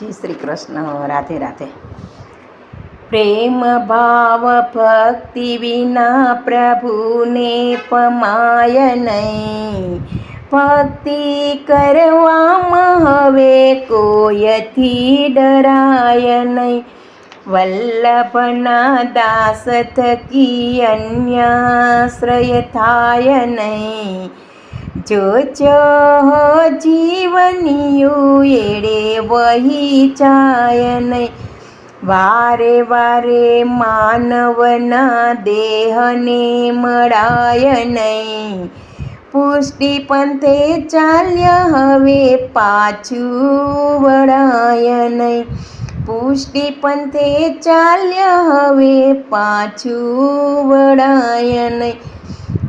જય શ્રી કૃષ્ણ. રાધે રાધે. પ્રેમ ભાવ ભક્તિ વિના પ્રભુને પમાય નહીં. ભક્તિ કરવામાં હવે કોયથી ડરાય નહીં. વલ્લભના દાસ થકી અન્યાશ્રય થાય નહીં. જો જીવનિયું એડે વહી જાય નહીં. વારે વારે માનવના દેહને મળાય નહીં. પુષ્ટિ પંથે ચાલ્યા હવે પાછું વળાય નહીં. પુષ્ટિ પંથે ચાલ્યા હવે પાછું વળાય નહીં.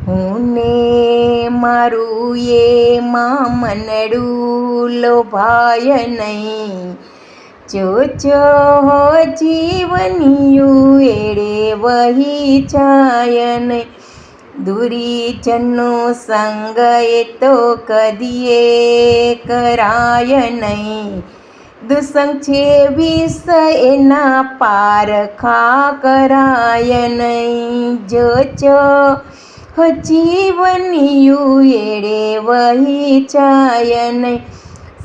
હું ને મારું એમાં મનડું લોભાય નહીં. જો જીવનિયું એડે વહી જાય નહીં. દુરીજનનો સંગ એ તો કદીએ કરાય નહીં. દુસંગ છે વિષ એના પારખા કરાય નહીં. જો જીવનિયું એડે વહી જાય નહીં.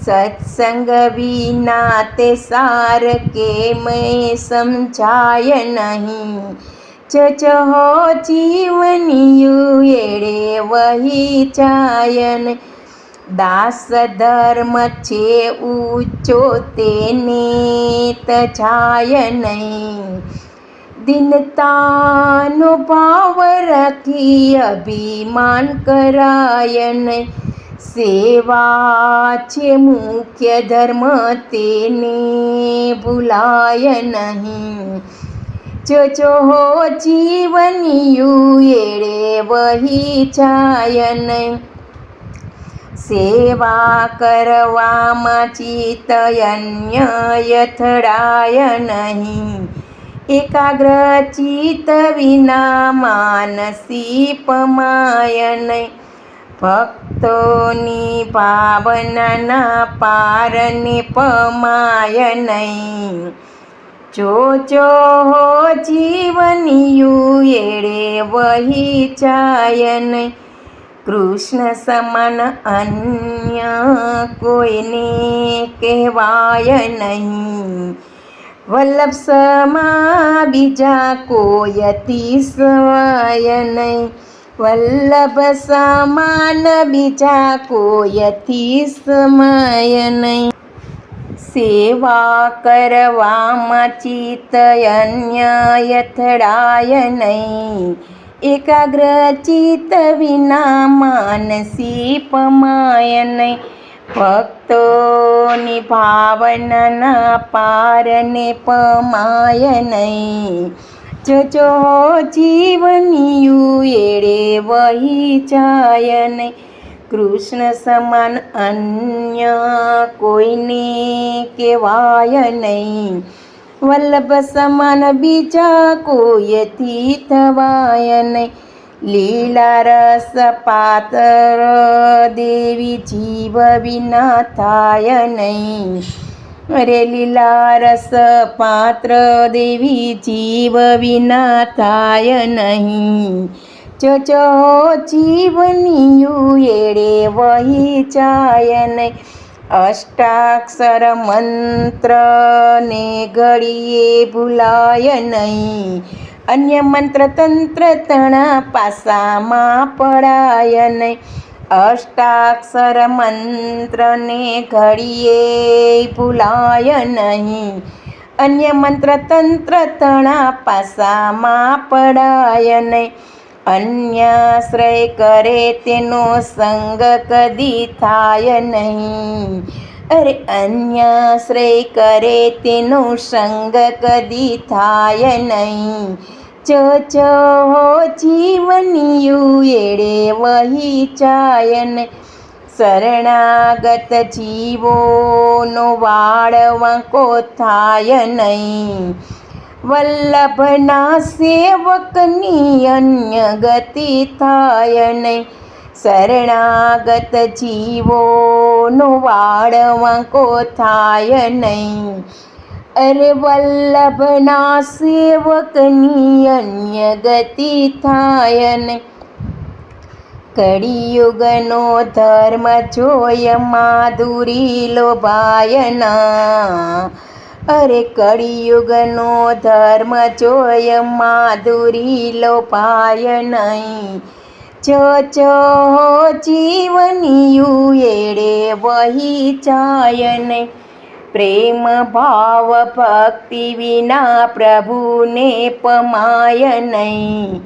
સત્સંગ વિના તે સાર કેમય સમજાય નહીં. જીવનિયું એડે વહી જાય નહીં. દાસ ધર્મ છે ઊંચો તેને તજાય નહીં. દિનતાનો ભાવ રાખી અભિમાન કરાય નહીં. સેવા છે મુખ્ય ધર્મ તેને ભૂલાય નહીં. જો જીવનિયું એડે વહી જાય નહીં. સેવા કરવામાં ચિત્ત અન્ય અથડાય નહીં. એકાગ્ર ચિત્ત વિના માનસી પમાય નહીં. ભક્તોની ભાવનાના પારને પમાય નહીં. જો જીવનિયું એડે વહી જાય નહીં. કૃષ્ણ સમાન અન્ય કોઈને કહેવાય નહીં. વલ્લભ સમા બીજા કોયથી સવાય નહીં. વલ્લભ સમાન બીજા કોયથી સમાય નહીં. સેવા કરવામાં ચિત્ત અન્ય અથડાય નહીં. એકાગ્ર ચિત્ત વિના માનસી પમાય નહીં. ભક્તોની ભાવનાના પારને પમાય નહીં. જો જીવનિયું એડે વહી જાય નહીં. કૃષ્ણ સમાન અન્ય કોઈને કહેવાય નહીં. વલ્લભ સમાન બીજા કોયથી થવાય નહીં. લીલા રસ પાત્ર દેવી જીવ વિના થાય નહીં. અરે લીલા રસ પાત્ર દેવી જીવ વિના થાય નહીં. જો જીવનિયું એડે વહી જાય નહીં. અષ્ટાક્ષર મંત્ર ને ઘડીએ ભૂલાય નહીં. અન્ય મંત્ર તંત્ર તણા પાસામાં પડાય નહીં. અષ્ટાક્ષર મંત્રને ઘડીએ ભૂલાય નહીં. અન્ય મંત્ર તંત્ર તણા પાસામાં પડાય નહીં. અન્યાશ્રય કરે તેનો સંગ કદી થાય નહીં. અરે અન્યાશ્રય કરે તેનો સંગ કદી થાય નહીં. જો જીવનિયું એડે વહી જાય નહીં. શરણાગત જીવોનો વાળ વાંકો થાય નહીં. વલ્લભના સેવકની અન્ય ગતિ થાય નહીં. શરણાગત જીવોનો વાળ વાંકો થાય નહીં. અરે વલ્લભના સેવકની અન્ય ગતિ થાય નહીં. કળિયુગનો ધર્મ જોય માધુરી લોભાય ના. અરે કળિયુગનો ધર્મ જોય માધુરી લોભાય નહીં. ચો જીવનિયું એડે વહી જાય નહીં. પ્રેમ ભાવ ભક્તિ વિના પ્રભુને પમાય નહીં.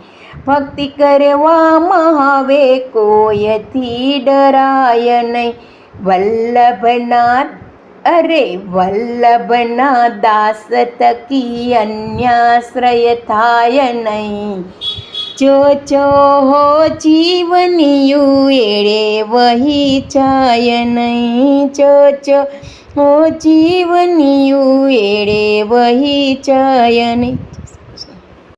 ભક્તિ કરવામાં હવે કોઈથી ડરાય નહીં. વલ્લભના દાસ થકી અન્યાશ્રય થાય નહીં. ચો જીવનિયું એડે વહી જાય નહીં. ચો જીવનિયું એડે વહી જાય નહીં.